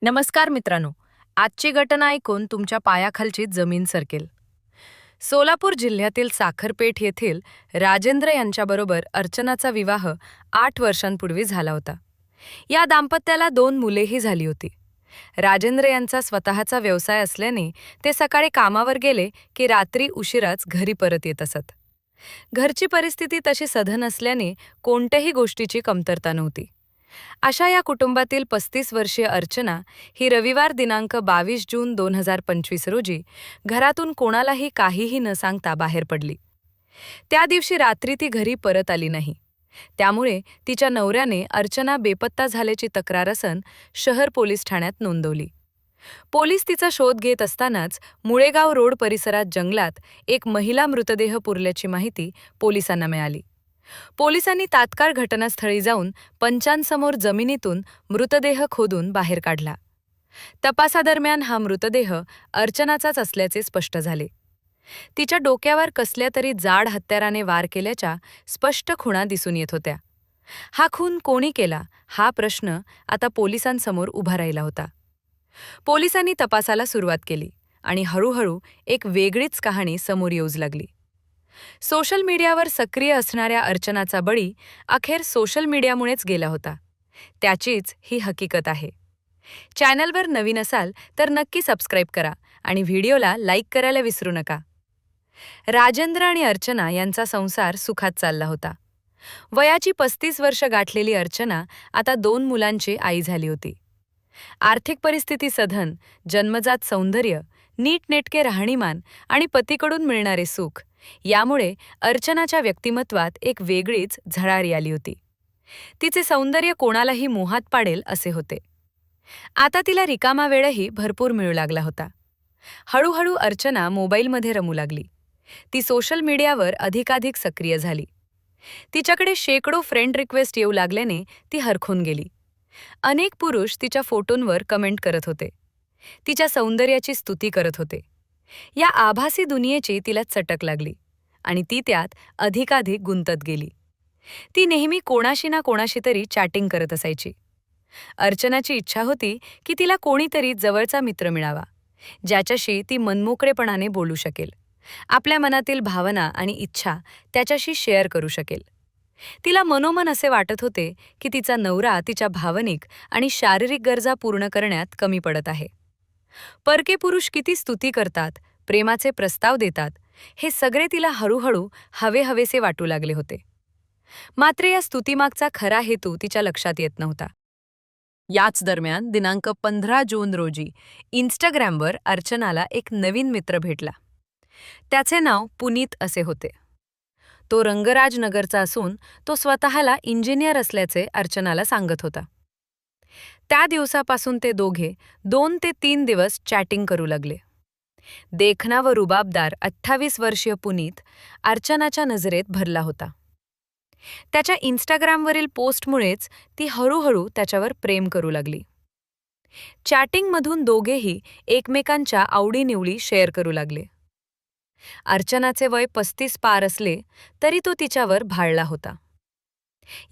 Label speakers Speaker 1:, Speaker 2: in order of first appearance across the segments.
Speaker 1: नमस्कार मित्रांनो. आजची घटना ऐकून तुमच्या पायाखालची जमीन सरकेल. सोलापूर जिल्ह्यातील साखरपेठ येथील राजेंद्र यांच्याबरोबर अर्चनाचा विवाह 8 वर्षांपूर्वी झाला होता. या दाम्पत्याला 2 मुलेही झाली होती. राजेंद्र यांचा स्वतःचा व्यवसाय असल्याने ते सकाळी कामावर गेले की रात्री उशिराच घरी परत येत असत. घरची परिस्थिती तशी सधन असल्याने कोणत्याही गोष्टीची कमतरता नव्हती. अशा या कुटुंबातील 35 वर्षीय अर्चना ही रविवार दिनांक 22 जून 2025 रोजी घरातून कोणालाही काहीही न सांगता बाहेर पडली. त्या दिवशी रात्री ती घरी परत आली नाही. त्यामुळे तिच्या नवऱ्याने अर्चना बेपत्ता झाल्याची तक्रार शहर पोलीस ठाण्यात नोंदवली. पोलीस तिचा शोध घेत असतानाच मुळेगाव रोड परिसरात जंगलात एक महिला मृतदेह पुरल्याची माहिती पोलिसांना मिळाली. पोलिसांनी तात्काळ घटनास्थळी जाऊन पंचांसमोर जमिनीतून मृतदेह खोदून बाहेर काढला. तपासादरम्यान हा मृतदेह अर्चनाचाच असल्याचे स्पष्ट झाले. तिच्या डोक्यावर कसल्या तरी जाड हत्याराने वार केल्याच्या स्पष्ट खुणा दिसून येत होत्या. हा खून कोणी केला हा प्रश्न आता पोलिसांसमोर उभा राहिला होता. पोलिसांनी तपासाला सुरुवात केली आणि हळूहळू एक वेगळीच कहाणी समोर येऊ लागली. सोशल मीडियावर सक्रिय असणाऱ्या अर्चनाचा बळी अखेर सोशल मीडियामुळेच गेला होता. त्याचीच ही हकीकत आहे. चॅनलवर नवीन असाल तर नक्की सबस्क्राईब करा आणि व्हिडिओला लाईक करायला विसरू नका. राजेंद्र आणि अर्चना यांचा संसार सुखात चालला होता. वयाची 35 वर्ष गाठलेली अर्चना आता 2 मुलांची आई झाली होती. आर्थिक परिस्थिती सधन, जन्मजात सौंदर्य, नीटनेटके राहणीमान आणि पतीकडून मिळणारे सुख यामुळे अर्चनाच्या व्यक्तिमत्वात एक वेगळीच झळाळी आली होती. तिचे सौंदर्य कोणालाही मोहात पाडेल असे होते. आता तिला रिकामा वेळही भरपूर मिळू लागला होता. हळूहळू अर्चना मोबाईलमध्ये रमू लागली. ती सोशल मीडियावर अधिकाधिक सक्रिय झाली. तिच्याकडे शेकडो फ्रेंड रिक्वेस्ट येऊ लागल्याने ती हरखून गेली. अनेक पुरुष तिच्या फोटोंवर कमेंट करत होते. तिच्या सौंदर्याची स्तुती करत होते. या आभासी दुनियेची तिला चटक लागली आणि ती त्यात अधिकाधिक गुंतत गेली. ती नेहमी कोणाशी ना कोणाशी तरी चॅटिंग करत असायची. अर्चनाची इच्छा होती की तिला कोणीतरी जवळचा मित्र मिळावा, ज्याच्याशी ती मनमोकळेपणाने बोलू शकेल, आपल्या मनातील भावना आणि इच्छा त्याच्याशी शेअर करू शकेल. तिला मनोमन असे वाटत होते की तिचा नवरा तिच्या भावनिक आणि शारीरिक गरजा पूर्ण करण्यात कमी पडत आहे. परके पुरुष किती स्तुती करतात, प्रेमाचे प्रस्ताव देतात, हे सगळे तिला हळूहळू हवेहवेसे वाटू लागले होते. मात्र या स्तुतीमागचा खरा हेतू तिच्या लक्षात येत नव्हता. याच दरम्यान दिनांक 15 जून रोजी इंस्टाग्रामवर अर्चनाला एक नवीन मित्र भेटला. त्याचे नाव पुनीत असे होते. तो रंगराजनगरचा असून तो स्वतःला इंजिनियर असल्याचे अर्चनाला सांगत होता. त्या दिवसापासून ते दोघे 2 ते 3 दिवस चॅटिंग करू लागले. देखणा व रुबाबदार 28 वर्षीय पुनीत अर्चनाच्या नजरेत भरला होता. त्याच्या इंस्टाग्रामवरील पोस्टमुळेच ती हळूहळू त्याच्यावर प्रेम करू लागली. चॅटिंगमधून दोघेही एकमेकांच्या आवडीनिवडी शेअर करू लागले. अर्चनाचे वय 35 पार असले तरी तो तिच्यावर भाळला होता.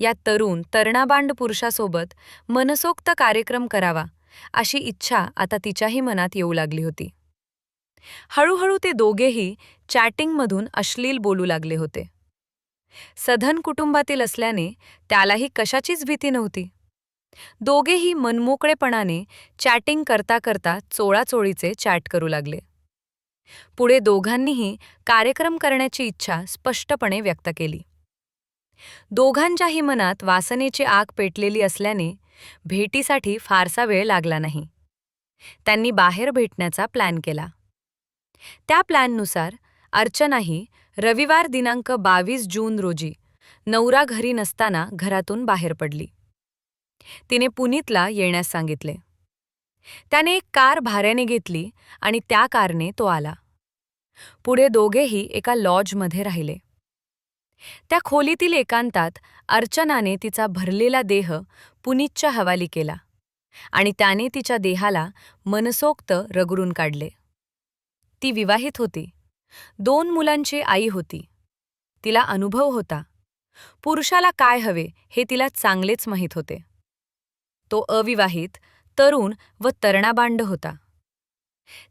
Speaker 1: या तरुणाबांड पुरुषासोबत मनसोक्त कार्यक्रम करावा अशी इच्छा आता तिच्याही मनात येऊ लागली होती. हळूहळू ते दोघेही चॅटिंगमधून अश्लील बोलू लागले होते. सधन कुटुंबातील असल्याने त्यालाही कशाचीच भीती नव्हती. दोघेही मनमोकळेपणाने चॅटिंग करता करता चोळाचोळीचे चॅट करू लागले. पुढे दोघांनीही कार्यक्रम करण्याची इच्छा स्पष्टपणे व्यक्त केली. दोघांच्याही मनात वासनेची आग पेटलेली असल्याने भेटीसाठी फारसा वेळ लागला नाही. त्यांनी बाहेर भेटण्याचा प्लॅन केला. त्या प्लॅननुसार अर्चनाही रविवार दिनांक 22 जून रोजी नवरा घरी नसताना घरातून बाहेर पडली. तिने पुनीतला येण्यास सांगितले. त्याने एक कार भाड्याने घेतली आणि त्या कारने तो आला. पुढे दोघेही एका लॉजमध्ये राहिले. त्या खोलीतील एकांतात अर्चनाने तिचा भरलेला देह पुनीतच्या हवाली केला आणि त्याने तिच्या देहाला मनसोक्त रगडून काढले. ती विवाहित होती. 2 मुलांची आई होती. तिला अनुभव होता. पुरुषाला काय हवे हे तिला चांगलेच माहीत होते. तो अविवाहित, तरुण व तरुणाबांड होता.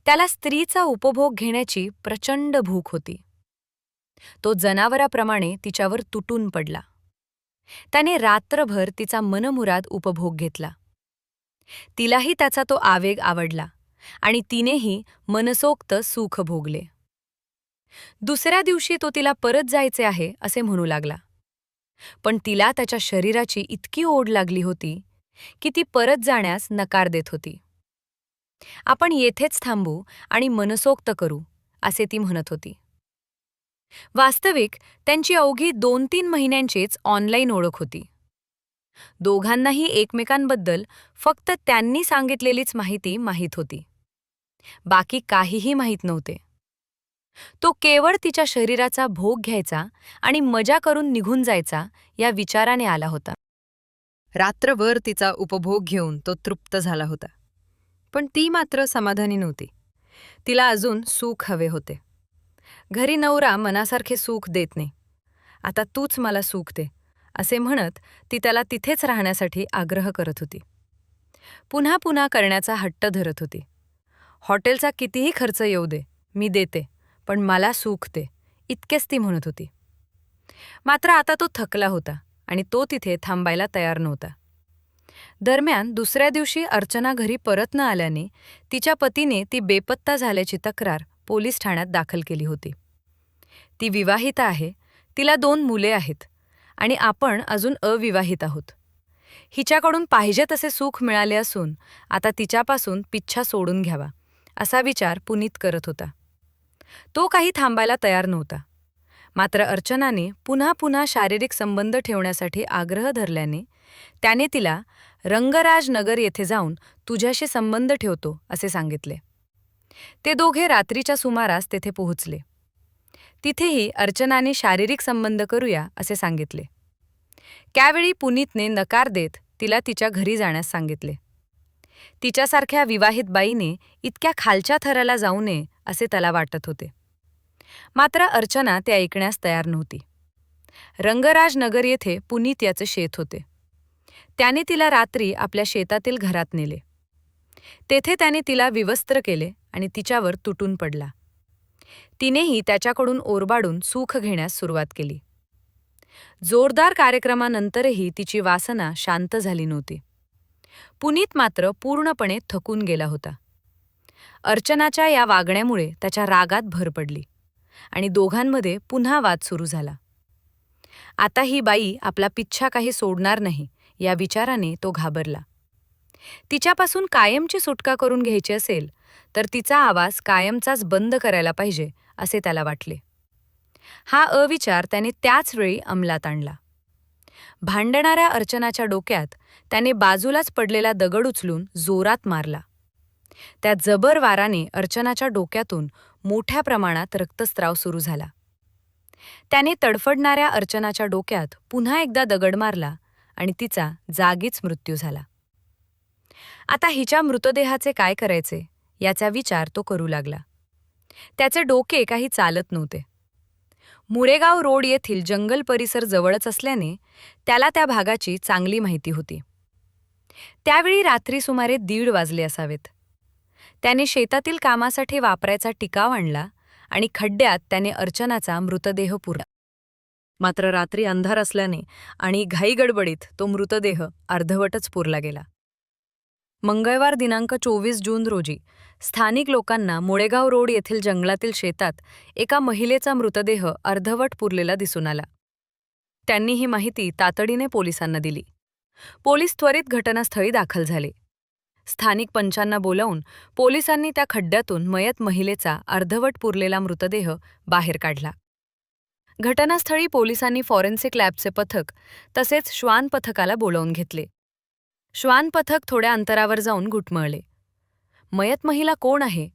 Speaker 1: त्याला स्त्रीचा उपभोग घेण्याची प्रचंड भूक होती. तो जनावराप्रमाणे तिच्यावर तुटून पडला. त्याने रात्रभर तिचा मनमुराद उपभोग घेतला. तिलाही त्याचा तो आवेग आवडला आणि तिनेही मनसोक्त सुख भोगले. दुसऱ्या दिवशी तो तिला परत जायचे आहे असे म्हणू लागला. पण तिला त्याच्या शरीराची इतकी ओढ लागली होती की ती परत जाण्यास नकार देत होती. आपण येथेच थांबू आणि मनसोक्त करू असे ती म्हणत होती. वास्तविक त्यांची अवघी 2-3 महिन्यांचीच ऑनलाईन ओळख होती. दोघांनाही एकमेकांबद्दल फक्त त्यांनी सांगितलेलीच माहिती माहीत होती. बाकी काहीही माहीत नव्हते. तो केवळ तिच्या शरीराचा भोग घ्यायचा आणि मजा करून निघून जायचा या विचाराने आला होता. रात्रभर तिचा उपभोग घेऊन तो तृप्त झाला होता. पण ती मात्र समाधानी नव्हती. तिला अजून सुख हवे होते. घरी नवरा मनासारखे सुख देत नाही. आता तूच मला सुख दे असे म्हणत ती त्याला तिथेच राहण्यासाठी आग्रह करत होती. पुन्हा पुन्हा करण्याचा हट्ट धरत होती. हॉटेलचा कितीही खर्च येऊ दे, मी देते, पण मला सुख दे, इतकेच ती म्हणत होती. मात्र आता तो थकला होता आणि तो तिथे थांबायला तयार नव्हता. दरम्यान दुसऱ्या दिवशी अर्चना घरी परत न आल्याने तिच्या पतीने ती बेपत्ता झाल्याची तक्रार पोलीस ठाण्यात दाखल केली होती. ती विवाहित आहे, तिला 2 मुले आहेत आणि आपण अजून अविवाहित आहोत. हिच्याकडून पाहिजे तसे सुख मिळाले असून आता तिच्यापासून पिच्छा सोडून घ्यावा असा विचार पुनीत करत होता. तो काही थांबायला तयार नव्हता. मात्र अर्चनाने पुन्हा पुन्हा शारीरिक संबंध ठेवण्यासाठी आग्रह धरल्याने त्याने तिला रंगराज नगर येथे जाऊन तुझ्याशी संबंध ठेवतो असे सांगितले. ते दोघे रात्रीच्या सुमारास तेथे पोहोचले. तिथेही अर्चनाने शारीरिक संबंध करूया असे सांगितले. त्यावेळी पुनीतने नकार देत तिला तिच्या घरी जाण्यास सांगितले. तिच्यासारख्या विवाहित बाईने इतक्या खालच्या थराला जाऊ नये असे त्याला वाटत होते. मात्र अर्चना ते ऐकण्यास तयार नव्हती. रंगराज नगर येथे पुनीत याचे शेत होते. त्याने तिला रात्री आपल्या शेतातील घरात नेले. तेथे त्याने तिला विवस्त्र केले आणि तिच्यावर तुटून पडला. तिनेही त्याच्याकडून ओरबाडून सुख घेण्यास सुरुवात केली. जोरदार कार्यक्रमानंतरही तिची वासना शांत झाली नव्हती. पुनीत मात्र पूर्णपणे थकून गेला होता. अर्चनाच्या या वागण्यामुळे त्याच्या रागात भर पडली आणि दोघांमध्ये पुन्हा वाद सुरू झाला. आता ही बाई आपला पिच्छा काही सोडणार नाही या विचाराने तो घाबरला. तिच्यापासून कायमची सुटका करून घ्यायची असेल तर तिचा आवाज कायमचाच बंद करायला पाहिजे असे त्याला वाटले. हा अविचार त्याने त्याच वेळी अंमलात आणला. भांडणाऱ्या अर्चनाच्या डोक्यात त्याने बाजूलाच पडलेला दगड उचलून जोरात मारला. त्या जबर वाराने अर्चनाच्या डोक्यातून मोठ्या प्रमाणात रक्तस्राव सुरू झाला. त्याने तडफडणाऱ्या अर्चनाच्या डोक्यात पुन्हा एकदा दगड मारला आणि तिचा जागीच मृत्यू झाला. आता हिच्या मृतदेहाचे काय करायचे याचा विचार तो करू लागला. त्याचे डोके काही चालत नव्हते. मुळेगाव रोड येथील जंगल परिसर जवळच असल्याने त्याला त्या भागाची चांगली माहिती होती. त्यावेळी रात्री सुमारे 1:30 वाजले असावेत. त्याने शेतातील कामासाठी वापरायचा टिकाव आणला आणि खड्ड्यात त्याने अर्चनाचा मृतदेह पुरला. मात्र रात्री अंधार असल्याने आणि घाईगडबडीत तो मृतदेह अर्धवटच पुरला गेला. मंगळवार दिनांक 24 जून रोजी स्थानिक लोकांना मुळेगाव रोड येथील जंगलातील शेतात एका महिलेचा मृतदेह अर्धवट पुरलेला दिसून आला. त्यांनी ही माहिती तातडीने पोलिसांना दिली. पोलीस त्वरित घटनास्थळी दाखल झाले. स्थानिक पंचांना बोलावून पोलिसांनी त्या खड्ड्यातून मयत महिलेचा अर्धवट पुरलेला मृतदेह बाहेर काढला. घटनास्थळी पोलिसांनी फॉरेन्सिक लॅबचे पथक तसेच श्वान पथकाला बोलावून घेतले. श्वान पथक थोड्या अंतरावर जाऊन घुटमळले. मयत महिला कोण आहे,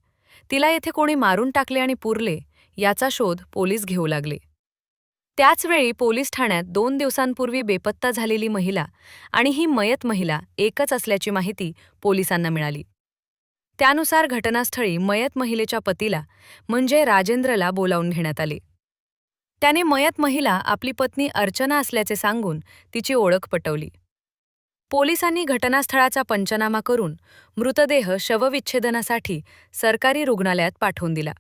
Speaker 1: तिला येथे कोणी मारून टाकले आणि पुरले याचा शोध पोलीस घेऊ लागले. त्याचवेळी पोलीस ठाण्यात 2 दिवसांपूर्वी बेपत्ता झालेली महिला आणि ही मयत महिला एकच असल्याची माहिती पोलिसांना मिळाली. त्यानुसार घटनास्थळी मयत महिलेच्या पतीला म्हणजे राजेंद्रला बोलावून घेण्यात आले. त्याने मयत महिला आपली पत्नी अर्चना असल्याचे सांगून तिची ओळख पटवली. पोलिसांनी घटनास्थळाचा पंचनामा करून मृतदेह शवविच्छेदनासाठी सरकारी रुग्णालयात पाठवून दिला.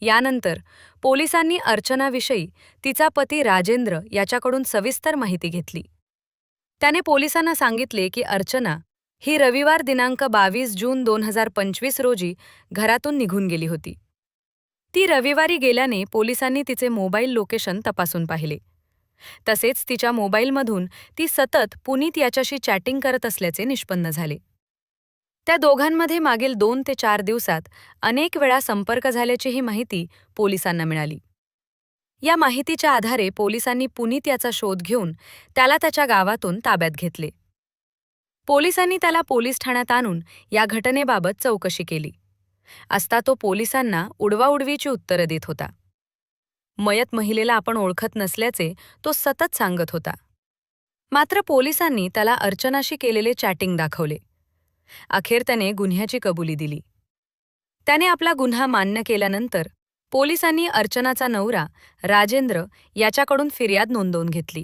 Speaker 1: यानंतर पोलिसांनी अर्चनाविषयी तिचा पती राजेंद्र याच्याकडून सविस्तर माहिती घेतली. त्याने पोलिसांना सांगितले की अर्चना ही रविवार दिनांक 22 जून 2025 रोजी घरातून निघून गेली होती. ती रविवारी गेल्याने पोलिसांनी तिचे मोबाईल लोकेशन तपासून पाहिले. तसेच तिच्या मोबाईलमधून ती सतत पुनीत याच्याशी चॅटिंग करत असल्याचे निष्पन्न झाले. त्या दोघांमध्ये मागील 2 ते 4 दिवसात अनेक वेळा संपर्क झाल्याचीही माहिती पोलिसांना मिळाली. या माहितीच्या आधारे पोलिसांनी पुनीत याचा शोध घेऊन त्याला त्याच्या गावातून ताब्यात घेतले. पोलिसांनी त्याला पोलीस ठाण्यात आणून या घटनेबाबत चौकशी केली असता तो पोलिसांना उडवाउडवीची उत्तरं देत होता. मयत महिलेला आपण ओळखत नसल्याचे तो सतत सांगत होता. मात्र पोलिसांनी त्याला अर्चनाशी केलेले चॅटिंग दाखवले. अखेर त्याने गुन्ह्याची कबुली दिली. त्याने आपला गुन्हा मान्य केल्यानंतर पोलिसांनी अर्चनाचा नवरा राजेंद्र याच्याकडून फिर्याद नोंदवून घेतली.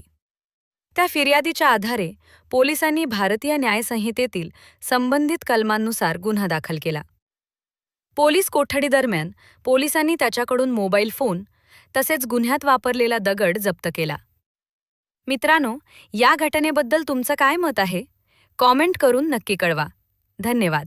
Speaker 1: त्या फिर्यादीच्या आधारे पोलिसांनी भारतीय न्यायसंहितेतील संबंधित कलमांनुसार गुन्हा दाखल केला. पोलीस कोठडीदरम्यान पोलिसांनी त्याच्याकडून मोबाईल फोन तसेच गुन्ह्यात वापरलेला दगड जप्त केला. मित्रांनो, या घटनेबद्दल तुमचं काय मत आहे? कॉमेंट करून नक्की कळवा. धन्यवाद.